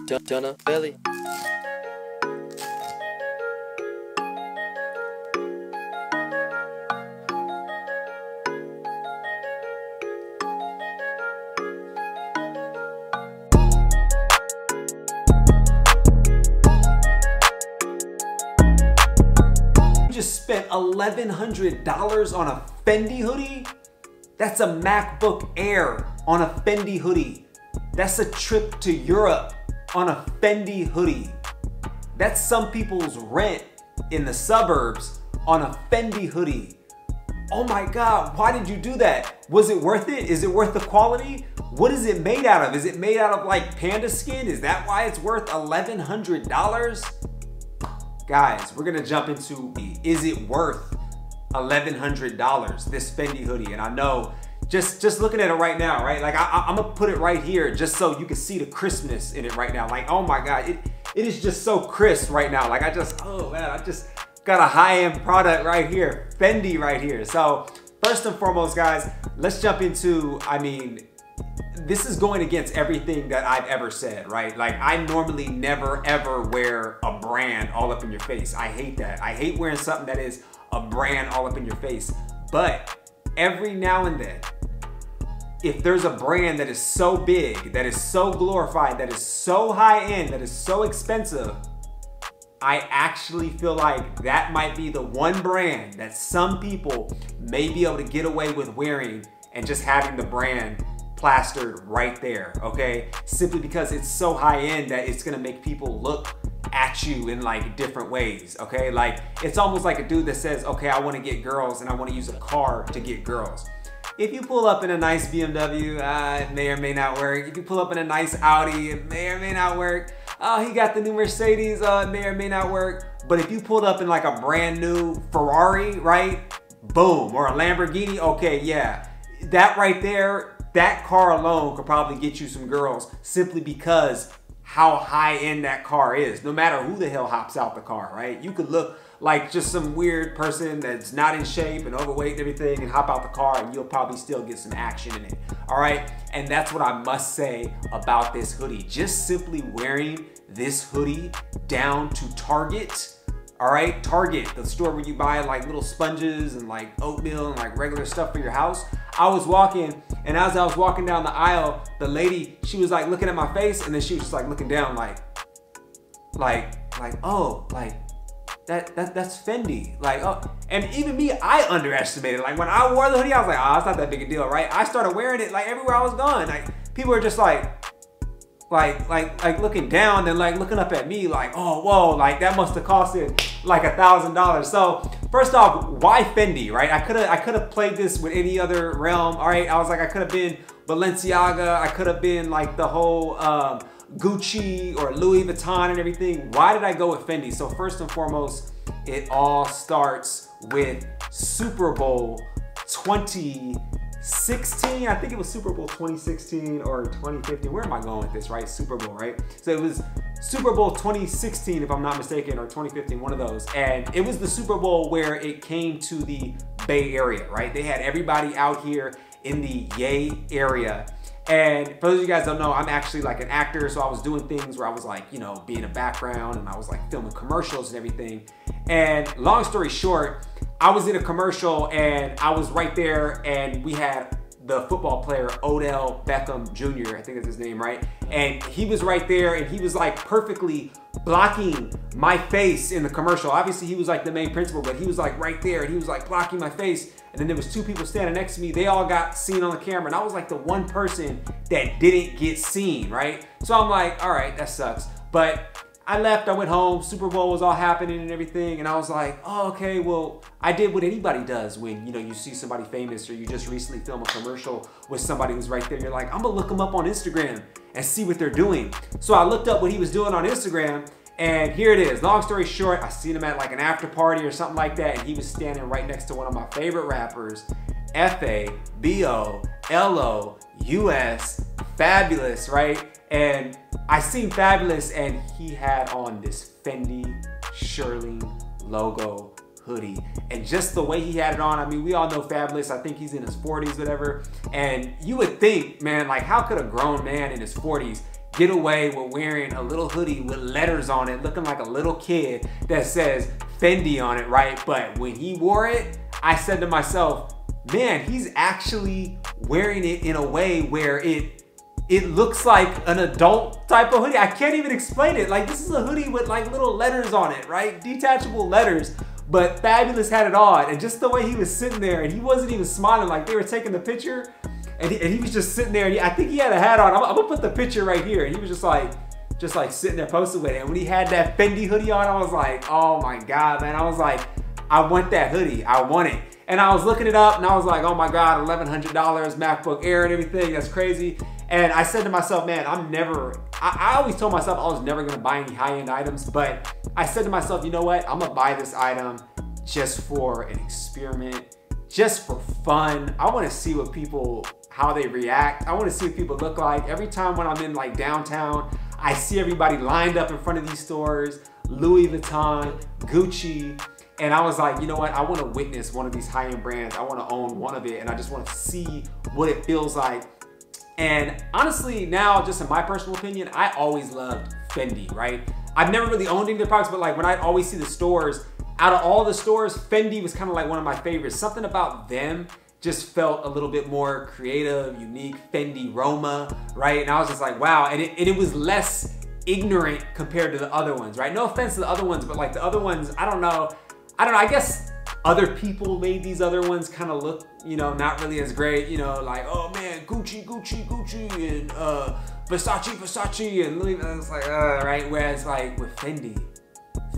Dunna Belly. Just spent $1,100 on a Fendi hoodie? That's a MacBook Air on a Fendi hoodie. That's a trip to Europe on a Fendi hoodie. That's some people's rent in the suburbs on a Fendi hoodie. Oh my God, why did you do that? Was it worth it? Is it worth the quality? What is it made out of? Is it made out of like panda skin? Is that why it's worth $1,100? Guys, we're gonna jump into, is it worth $1,100, this Fendi hoodie? And I know, just looking at it right now, right? Like I'm gonna put it right here just so you can see the crispness in it right now. Like, oh my God, it is just so crisp right now. Like oh man, I just got a high-end product right here, Fendi right here. So first and foremost, guys, let's jump into, I mean, this is going against everything that I've ever said, right? Like I normally never ever wear a brand all up in your face. I hate that. I hate wearing something that is a brand all up in your face. But every now and then, if there's a brand that is so big, that is so glorified, that is so high end, that is so expensive, I actually feel like that might be the one brand that some people may be able to get away with wearing and just having the brand plastered right there, okay? Simply because it's so high end that it's gonna make people look at you in like different ways, okay? Like it's almost like a dude that says, okay, I wanna get girls and I wanna use a car to get girls. If you pull up in a nice BMW, it may or may not work. If you pull up in a nice Audi, it may or may not work. Oh, he got the new Mercedes, it may or may not work. But if you pulled up in like a brand new Ferrari, right? Boom, or a Lamborghini, okay, yeah. That right there, that car alone could probably get you some girls simply because how high end that car is. No matter who the hell hops out the car, right? You could look like just some weird person that's not in shape and overweight and everything and hop out the car and you'll probably still get some action in it, all right? And that's what I must say about this hoodie. Just simply wearing this hoodie down to Target, all right? Target, the store where you buy like little sponges and like oatmeal and like regular stuff for your house. I was walking, and as I was walking down the aisle, the lady, she was like looking at my face, and then she was just like looking down like oh, like that's Fendi. Like, oh, and even me, I underestimated. Like when I wore the hoodie, I was like, oh, it's not that big a deal, right? I started wearing it like everywhere I was going. Like people were just like looking down and like looking up at me like, oh, whoa, like that must have costed like $1,000. So first off, why Fendi, right? I could have played this with any other realm, all right? I was like, I could have been Balenciaga, I could have been like the whole Gucci or Louis Vuitton and everything. Why did I go with Fendi? So first and foremost, it all starts with Super Bowl 2016, I think it was Super Bowl 2016 or 2015. Where am I going with this, right? Super Bowl, right? So it was Super Bowl 2016, if I'm not mistaken, or 2015, one of those. And it was the Super Bowl where it came to the Bay Area, right? They had everybody out here in the Yay area. And for those of you guys don't know, I'm actually like an actor, so I was doing things where I was like, you know, being a background and I was like filming commercials and everything. And long story short, I was in a commercial and I was right there and we had the football player Odell Beckham Jr., I think that's his name, right? And he was right there and he was like perfectly blocking my face in the commercial. Obviously he was like the main principal, but he was like right there and he was like blocking my face. And then there was two people standing next to me. They all got seen on the camera and I was like the one person that didn't get seen, right? So I'm like, all right, that sucks. But I left, I went home, Super Bowl was all happening and everything, and I was like, oh, okay, well, I did what anybody does when, you know, you see somebody famous or you just recently film a commercial with somebody who's right there. You're like, I'm gonna look them up on Instagram and see what they're doing. So I looked up what he was doing on Instagram, and here it is. Long story short, I seen him at like an after party or something like that, and he was standing right next to one of my favorite rappers, F-A-B-O-L-O-U-S, Fabulous, right? And I seen Fabulous and he had on this Fendi Shearling logo hoodie. And just the way he had it on, I mean, we all know Fabulous. I think he's in his 40s, whatever. And you would think, man, like how could a grown man in his 40s get away with wearing a little hoodie with letters on it, looking like a little kid that says Fendi on it, right? But when he wore it, I said to myself, man, he's actually wearing it in a way where it looks like an adult type of hoodie. I can't even explain it. Like, this is a hoodie with like little letters on it, right? Detachable letters. But Fabulous had it on, and just the way he was sitting there, and he wasn't even smiling, like they were taking the picture, and he was just sitting there, and I think he had a hat on. I'm gonna put the picture right here. And he was just like sitting there posting with it. And when he had that Fendi hoodie on, I was like, oh my God, man. I was like, I want that hoodie, I want it. And I was looking it up, and I was like, oh my God, $1,100, MacBook Air and everything, that's crazy. And I said to myself, man, I always told myself I was never gonna buy any high-end items, but I said to myself, you know what? I'm gonna buy this item just for an experiment, just for fun. I wanna see what people, how they react. I wanna see what people look like. Every time when I'm in like downtown, I see everybody lined up in front of these stores, Louis Vuitton, Gucci, and I was like, you know what? I wanna witness one of these high-end brands. I wanna own one of it, and I just wanna see what it feels like. And honestly, now, just in my personal opinion, I always loved Fendi, right? I've never really owned any of their products, but like when I always see the stores, out of all the stores, Fendi was kind of like one of my favorites. Something about them just felt a little bit more creative, unique, Fendi Roma, right? And I was just like, wow. And it was less ignorant compared to the other ones, right? No offense to the other ones, but like the other ones, I don't know, I guess other people made these other ones kind of look, you know, not really as great, you know, like, oh man, Gucci, Gucci, Gucci, and Versace, Versace, and Louis, it's like, right? Whereas like with Fendi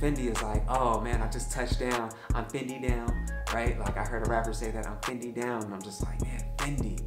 is like, oh man, I just touched down, I'm Fendi down, right? Like I heard a rapper say that, I'm Fendi down, and I'm just like, man, Fendi.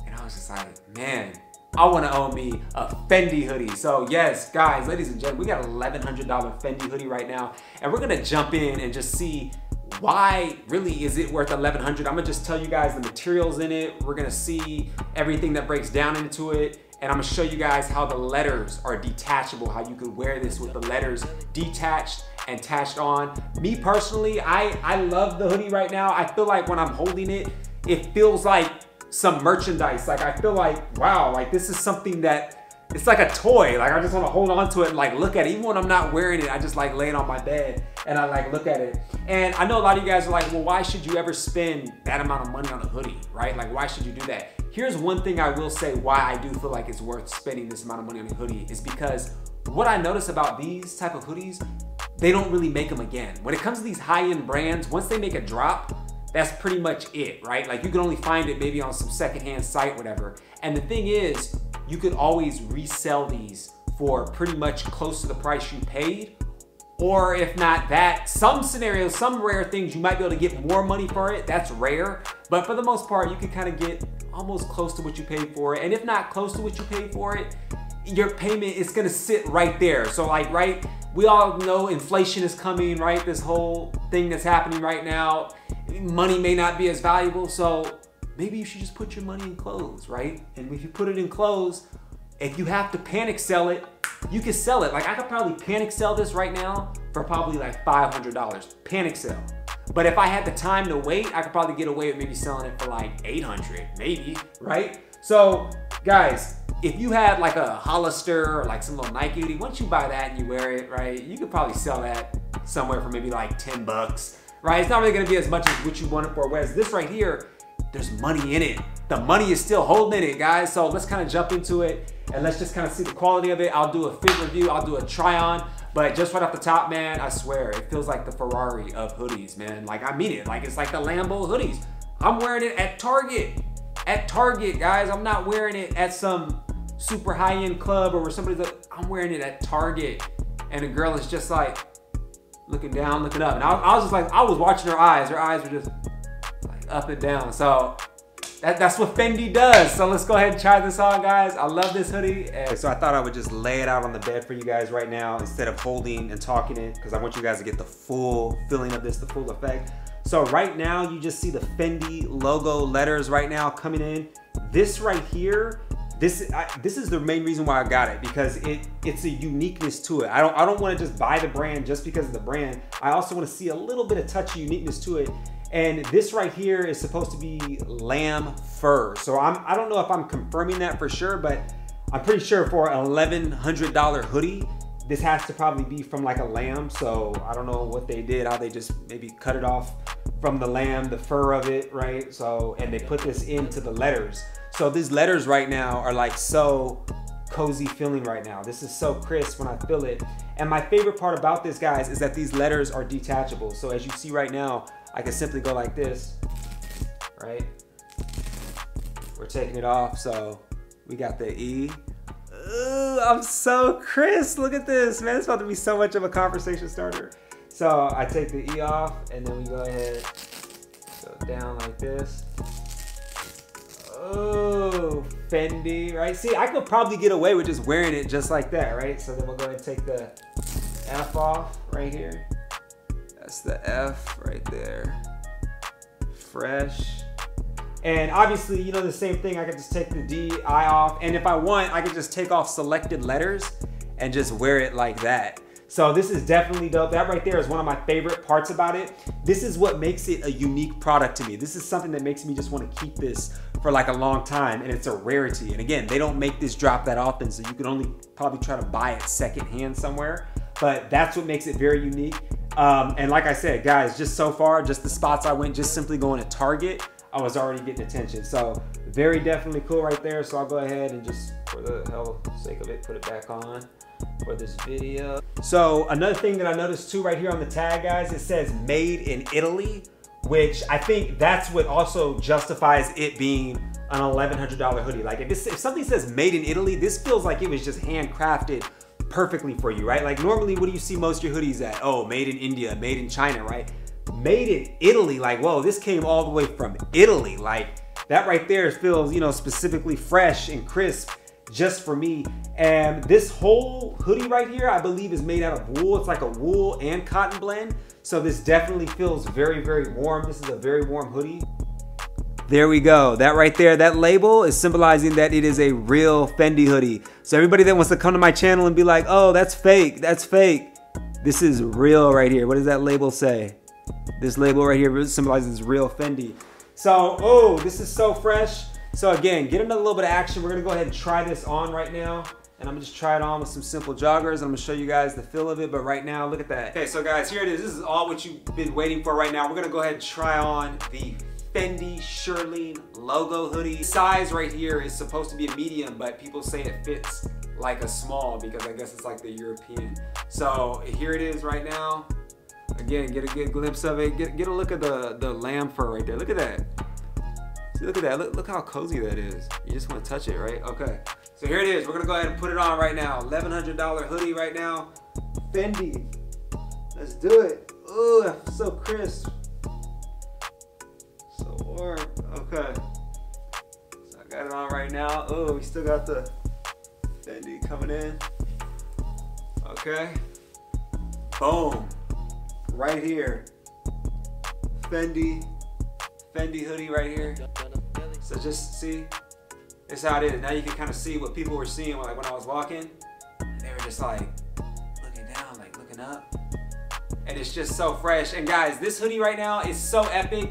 And I was just like, man, I want to own me a Fendi hoodie. So yes, guys, ladies and gentlemen, we got an $1,100 Fendi hoodie right now, and we're gonna jump in and just see why really is it worth $1,100. I'm gonna just tell you guys the materials in it. We're gonna see everything that breaks down into it, and I'm gonna show you guys how the letters are detachable, how you could wear this with the letters detached and attached on. Me personally, I love the hoodie right now. I feel like when I'm holding it, it feels like some merchandise. Like I feel like, wow, like this is something that, it's like a toy. Like I just want to hold on to it and like look at it. Even when I'm not wearing it, I just like lay it on my bed and I like look at it. And I know a lot of you guys are like, well, why should you ever spend that amount of money on a hoodie, right? Like why should you do that? Here's one thing I will say why I do feel like it's worth spending this amount of money on a hoodie is because what I notice about these type of hoodies, they don't really make them again. When it comes to these high-end brands, once they make a drop, that's pretty much it, right? Like you can only find it maybe on some secondhand site, whatever. And the thing is, you could always resell these for pretty much close to the price you paid. Or if not that, some scenarios, some rare things, you might be able to get more money for it. That's rare. But for the most part, you can kind of get almost close to what you paid for it. And if not close to what you paid for it, your payment is gonna sit right there. So like, right, we all know inflation is coming, right? This whole thing that's happening right now, money may not be as valuable. So maybe you should just put your money in clothes, right? And if you put it in clothes, if you have to panic sell it, you can sell it. Like I could probably panic sell this right now for probably like $500, panic sell. But if I had the time to wait, I could probably get away with maybe selling it for like 800, maybe, right? So guys, if you had like a Hollister or like some little Nike hoodie, once you buy that and you wear it, right, you could probably sell that somewhere for maybe like 10 bucks, right? It's not really gonna be as much as what you want it for. Whereas this right here, there's money in it. The money is still holding it, guys. So let's kind of jump into it and let's just kind of see the quality of it. I'll do a fit review, I'll do a try on, but just right off the top, man, I swear, it feels like the Ferrari of hoodies, man. Like I mean it, like it's like the Lambo hoodies. I'm wearing it at Target. At Target, guys. I'm not wearing it at some super high-end club or where somebody's like, I'm wearing it at Target. And the girl is just like looking down, looking up. And I was just like, I was watching her eyes. Her eyes were just like up and down. So that's what Fendi does. So let's go ahead and try this on, guys. I love this hoodie. And so I thought I would just lay it out on the bed for you guys right now instead of holding and talking it, because I want you guys to get the full feeling of this, the full effect. So right now, you just see the Fendi logo letters right now coming in. This right here, this is the main reason why I got it, because it's a uniqueness to it. I don't want to just buy the brand just because of the brand. I also want to see a little bit of touch of uniqueness to it. And this right here is supposed to be lamb fur. So I don't know if I'm confirming that for sure, but I'm pretty sure for an $1,100 hoodie, this has to probably be from like a lamb. So I don't know what they did, how they just maybe cut it off from the lamb, the fur of it, right? So, and they put this into the letters. So these letters right now are like so cozy feeling right now. This is so crisp when I feel it. And my favorite part about this, guys, is that these letters are detachable. So as you see right now, I can simply go like this, right? We're taking it off, so we got the E. Ooh, I'm so crisp. Look at this, man. It's about to be so much of a conversation starter. So I take the E off, and then we go ahead, go down like this. Oh, Fendi, right? See, I could probably get away with just wearing it just like that, right? So then we'll go ahead and take the F off right here. That's the F right there. Fresh. And obviously, you know, the same thing, I could just take the D, I off. And if I want, I could just take off selected letters and just wear it like that. So this is definitely dope. That right there is one of my favorite parts about it. This is what makes it a unique product to me. This is something that makes me just want to keep this for like a long time, and it's a rarity. And again, they don't make this drop that often, so you can only probably try to buy it secondhand somewhere. But that's what makes it very unique. And like I said, guys, just so far, just the spots I went, just simply going to Target, I was already getting attention. So very definitely cool right there. So I'll go ahead and just, for the hell sake of it, put it back on for this video. So another thing that I noticed too right here on the tag, guys, it says made in Italy, which I think that's what also justifies it being an $1,100 hoodie. Like if something says made in Italy, this feels like it was just handcrafted perfectly for you, right? Like normally, what do you see most of your hoodies at? Oh, made in India, made in China, right? Made in Italy, like, whoa, this came all the way from Italy. Like that right there feels, you know, specifically fresh and crisp just for me. And this whole hoodie right here, I believe is made out of wool. It's like a wool and cotton blend. So this definitely feels very, very warm. This is a very warm hoodie. There we go. That right there, that label is symbolizing that it is a real Fendi hoodie. So everybody that wants to come to my channel and be like, oh, that's fake, that's fake. This is real right here. What does that label say? This label right here symbolizes real Fendi. So, oh, this is so fresh. So again, get another little bit of action. We're gonna go ahead and try this on right now. And I'm gonna just try it on with some simple joggers. I'm gonna show you guys the feel of it, but right now, look at that. Okay, so guys, here it is. This is all what you've been waiting for right now. We're gonna go ahead and try on the Fendi Shirley logo hoodie. Size right here is supposed to be a medium, but people say it fits like a small because I guess it's like the European. So here it is right now. Again, get a good glimpse of it. Get a look at the lamb fur right there. Look at that. See, look at that. Look how cozy that is. You just want to touch it, right? Okay. So here it is. We're gonna go ahead and put it on right now. $1,100 hoodie right now. Fendi. Let's do it. Ooh, that feels so crisp. So warm. Okay. So I got it on right now. Oh, we still got the Fendi coming in. Okay. Boom. Right here. Fendi hoodie right here. So just see, it's how it is. Now you can kind of see what people were seeing like when I was walking. They were just like looking down, like looking up. And it's just so fresh. And guys, this hoodie right now is so epic.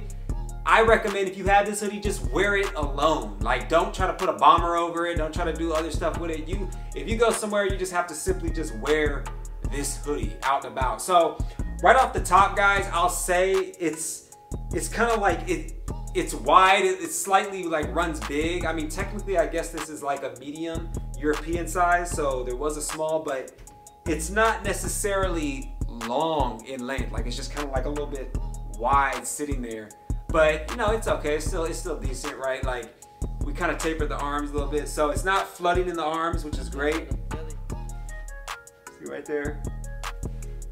I recommend if you have this hoodie, just wear it alone. Like don't try to put a bomber over it. Don't try to do other stuff with it. If you go somewhere, you just have to simply just wear this hoodie out and about. So right off the top, guys, I'll say it's kind of like it's wide, it's slightly like runs big. I mean, technically, I guess this is like a medium European size, so there was a small, but it's not necessarily long in length. Like it's just kind of like a little bit wide sitting there. But you know, it's okay. It's still decent, right? Like we kind of tapered the arms a little bit, so it's not flooding in the arms, which is great. See right there.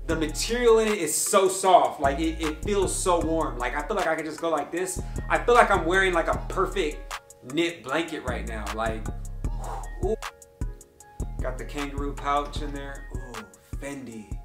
The material in it is so soft, like it feels so warm. Like I feel like I could just go like this. I feel like I'm wearing like a perfect knit blanket right now. Like, ooh. Got the kangaroo pouch in there. Ooh, Fendi.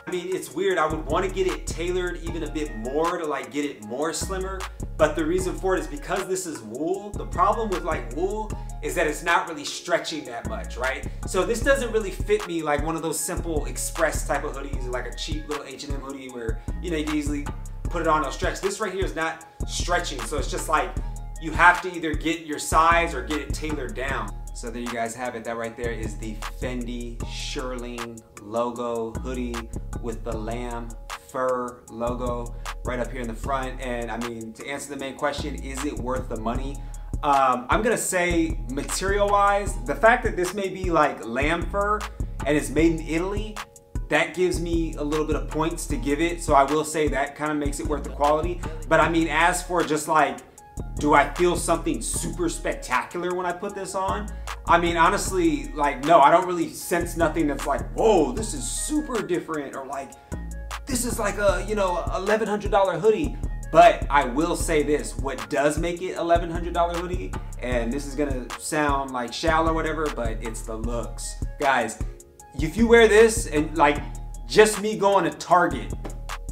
I mean, it's weird. I would want to get it tailored even a bit more to like get it more slimmer. But the reason for it is because this is wool. The problem with like wool is that it's not really stretching that much, right? So this doesn't really fit me like one of those simple express type of hoodies, like a cheap little H&M hoodie where, you know, you can easily put it on, it'll stretch. This right here is not stretching, so it's just like you have to either get your size or get it tailored down. So there you guys have it. That right there is the Fendi Shearling logo hoodie with the lamb fur logo right up here in the front. And I mean, to answer the main question, is it worth the money? I'm gonna say material-wise, the fact that this may be like lamb fur and it's made in Italy, that gives me a little bit of points to give it. So I will say that kind of makes it worth the quality. But I mean, as for just like, do I feel something super spectacular when I put this on? I mean, honestly, like, no, I don't really sense nothing that's like, whoa, this is super different, or like, this is like a, you know, $1,100 hoodie. But I will say this, what does make it $1,100 hoodie, and this is gonna sound like shallow or whatever, but it's the looks. Guys, if you wear this and like, just me going to Target,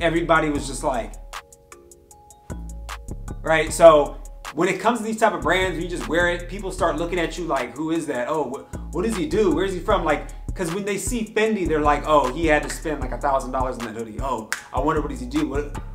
everybody was just like, right? So when it comes to these type of brands, when you just wear it, people start looking at you like, who is that? Oh, what does he do? Where is he from? Like, because when they see Fendi, they're like, oh, he had to spend like $1,000 on that hoodie. Oh, I wonder what does he do?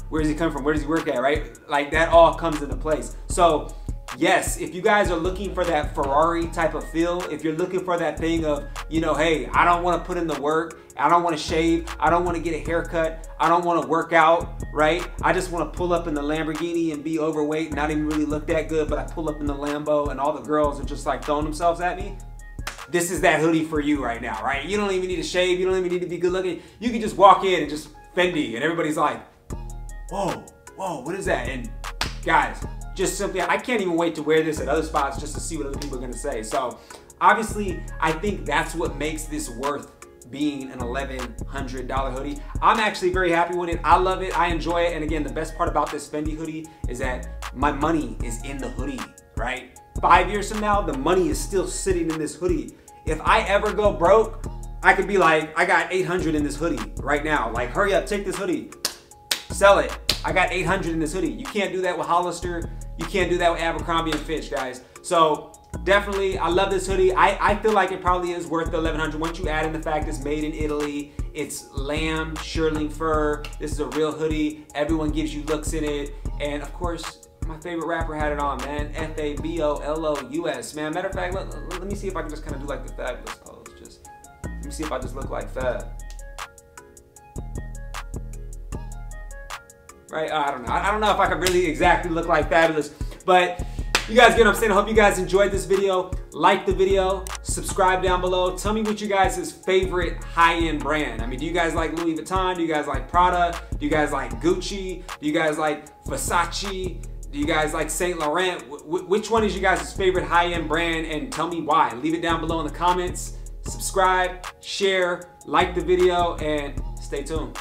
Where does he come from? Where does he work at, right? Like, that all comes into place. So yes, if you guys are looking for that Ferrari type of feel, if you're looking for that thing of, you know, hey, I don't want to put in the work, I don't want to shave, I don't want to get a haircut, I don't want to work out, right? I just want to pull up in the Lamborghini and be overweight, not even really look that good, but I pull up in the Lambo and all the girls are just like throwing themselves at me. This is that hoodie for you right now, right? You don't even need to shave, you don't even need to be good looking. You can just walk in and just Fendi and everybody's like, whoa, what is that? And guys, just simply, I can't even wait to wear this at other spots just to see what other people are gonna say. So obviously, I think that's what makes this worth being an $1,100 hoodie. I'm actually very happy with it. I love it, I enjoy it. And again, the best part about this Fendi hoodie is that my money is in the hoodie, right? 5 years from now, the money is still sitting in this hoodie. If I ever go broke, I could be like, I got 800 in this hoodie right now. Like, hurry up, take this hoodie, sell it. I got 800 in this hoodie. You can't do that with Hollister. You can't do that with Abercrombie and Fitch, guys. So definitely, I love this hoodie. I feel like it probably is worth the $1,100 once you add in the fact it's made in Italy. It's lamb shearling fur. This is a real hoodie. Everyone gives you looks in it. And of course, my favorite rapper had it on, man. F-A-B-O-L-O-U-S, man. Matter of fact, let me see if I can just kind of do like the Fabulous pose. Just, let me see if I just look like Fab. Right, I don't know. I don't know if I can really exactly look like Fabulous, but you guys get what I'm saying. I hope you guys enjoyed this video. Like the video, subscribe down below. Tell me what you guys' favorite high-end brand. I mean, do you guys like Louis Vuitton? Do you guys like Prada? Do you guys like Gucci? Do you guys like Versace? Do you guys like Saint Laurent? Which one is you guys' favorite high-end brand, and tell me why? Leave it down below in the comments. Subscribe, share, like the video, and stay tuned.